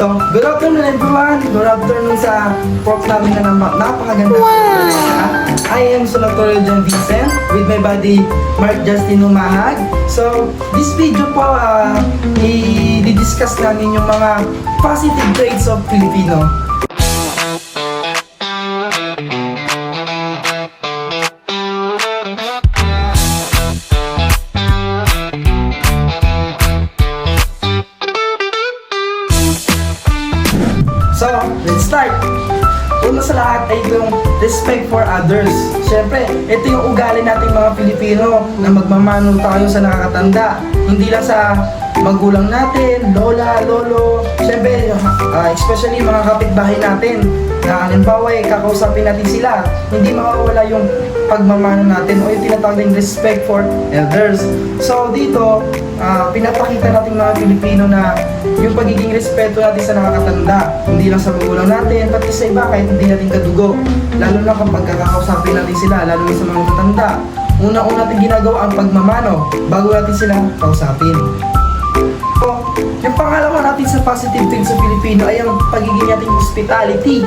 So, good afternoon everyone! Good afternoon sa prof namin na napakaganda. Wow! I am Solatorio John Vincent with my buddy Mark Justin Umahag. So, this video po, i-discuss namin yung mga positive traits of Filipino. So, let's start! Una sa lahat ay itong respect for others. Siyempre, ito yung ugali nating mga Pilipino na magmamano tayo sa nakakatanda. Hindi lang sa magulang natin, lola, lolo. Siyempre, especially mga kapitbahay natin. Na halimbawa kakausapin natin sila. Hindi mawawala yung pagmamano natin o yung tinatawag ng respect for elders. So dito, pinapakita natin mga Pilipino na yung pagiging respeto natin sa nakakatanda, hindi lang sa magulang natin, pati sa iba kahit hindi natin kadugo. Lalo na kapag kakausapin natin sila, lalo na sa mga matatanda. Una-una natin ginagawa ang pagmamano bago natin sila kausapin. So, yung pangalawa natin sa positive thing sa Pilipino ay ang pagiging nating hospitality.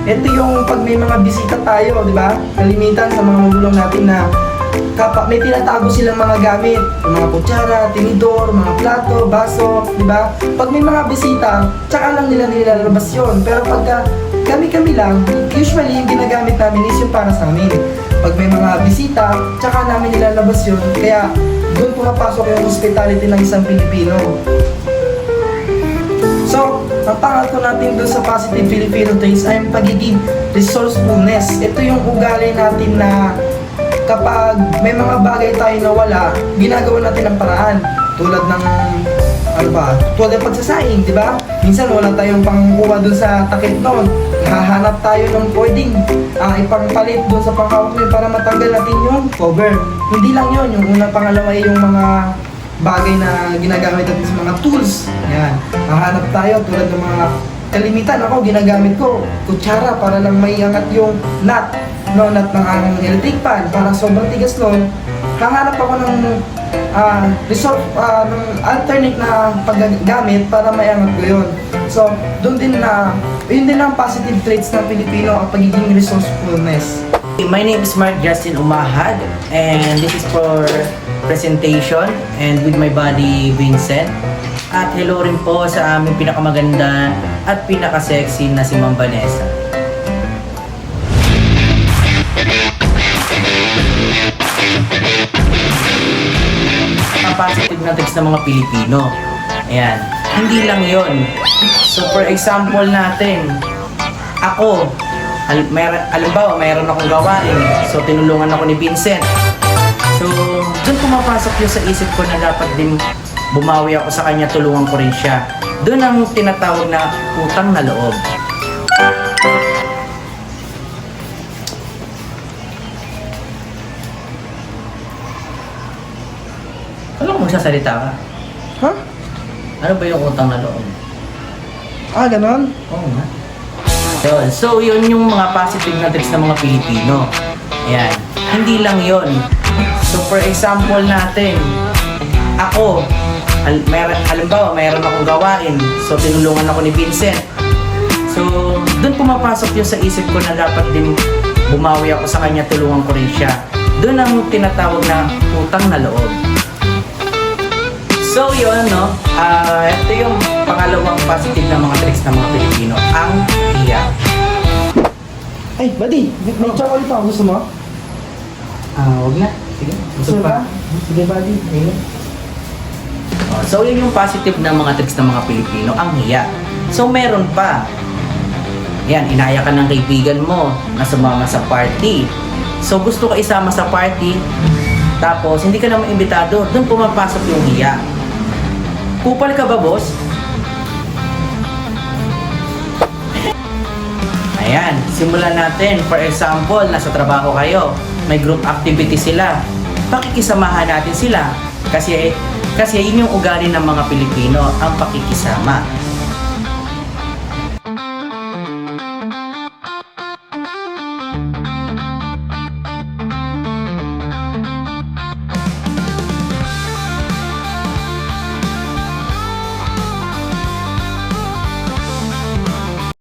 Ito yung pag may mga bisita tayo, di ba? Kalimitan sa mga magulang natin na kapag may tinatago silang mga gamit, mga kutsara, tinidor, mga plato, baso, di ba? Pag may mga bisita, tsaka lang nila nilalabas yun. Pero pagka kami-kami lang, usually yung ginagamit namin is yung para sa amin. Pag may mga bisita, tsaka namin nilalabas yun. Kaya doon pumapasok yung hospitality ng isang Pilipino. So, ang pangatlo natin doon sa positive Filipino traits ay ang pagiging resourcefulness. Ito yung ugali natin na kapag may mga bagay tayo na wala, ginagawa natin ang paraan. Tulad ng, tulad ng pagsasaing, di ba? Minsan wala tayong pangkuha doon sa takip noon. Hahanap tayo ng pwedeng ipangpalit doon sa pangkawak nyo para matanggal natin yung cover. Hindi lang yun, yung una pangalawa ay yung mga bagay na ginagamit natin sa mga tools. Yan. Hahanap tayo tulad ng mga kalimitan. Ako, ginagamit ko kutsara para lang may angat yung nut ng electric pan para sobrang tigas nun. Hahanap ako ng ng alternate na paggamit para may angat ko yun. So, doon din na, yun din ang positive traits ng Pilipino, ang pagiging resourcefulness. My name is Mark Justin Umahag and this is for presentation and with my buddy Vincent. At hello rin po sa aming pinakamaganda at pinaka-sexy na si Ma'am Vanessa. Ang positive na traits ng mga Pilipino. Ayan. Hindi lang yon. So for example natin, ako, halimbawa mayroon akong gawain, so tinulungan ako ni Vincent. So doon pumapasok yung sa isip ko na dapat din bumawi ako sa kanya, tulungan ko rin siya. Doon ang tinatawag na utang na loob. Alam mo magsasalita ka? Ha? Ano ba yung utang na loob? Ganon? Oo nga. Yun. So, yun yung mga positive na traits ng mga Pilipino. Ayan. Hindi lang yun. So, for example natin, ako, halimbawa, mayroon akong gawain. So, tinulungan ako ni Vincent. So, doon pumapasok yung sa isip ko na dapat din bumawi ako sa kanya, tulungan ko rin siya. Doon ang tinatawag na utang na loob. So yun, no? Ito yung pangalawang positive na mga tricks ng mga Pilipino, ang hiya. Ay, buddy, may chocolate pa. Gusto mo? Wag na. Sige, Gusto ba? Sige, buddy. Ayun. So yun yung positive na mga tricks ng mga Pilipino, ang hiya. So meron pa. Yan, inaya ka ng kaibigan mo na sumama sa party. So gusto ka isama sa party, tapos hindi ka naman imbitado, doon pumapasok yung hiya. Kupal ka ba, boss? Ayan, simulan natin. For example, nasa trabaho kayo, may group activity sila. Pakikisamahan natin sila. Kasi yun yung ugali ng mga Pilipino, ang pakikisama.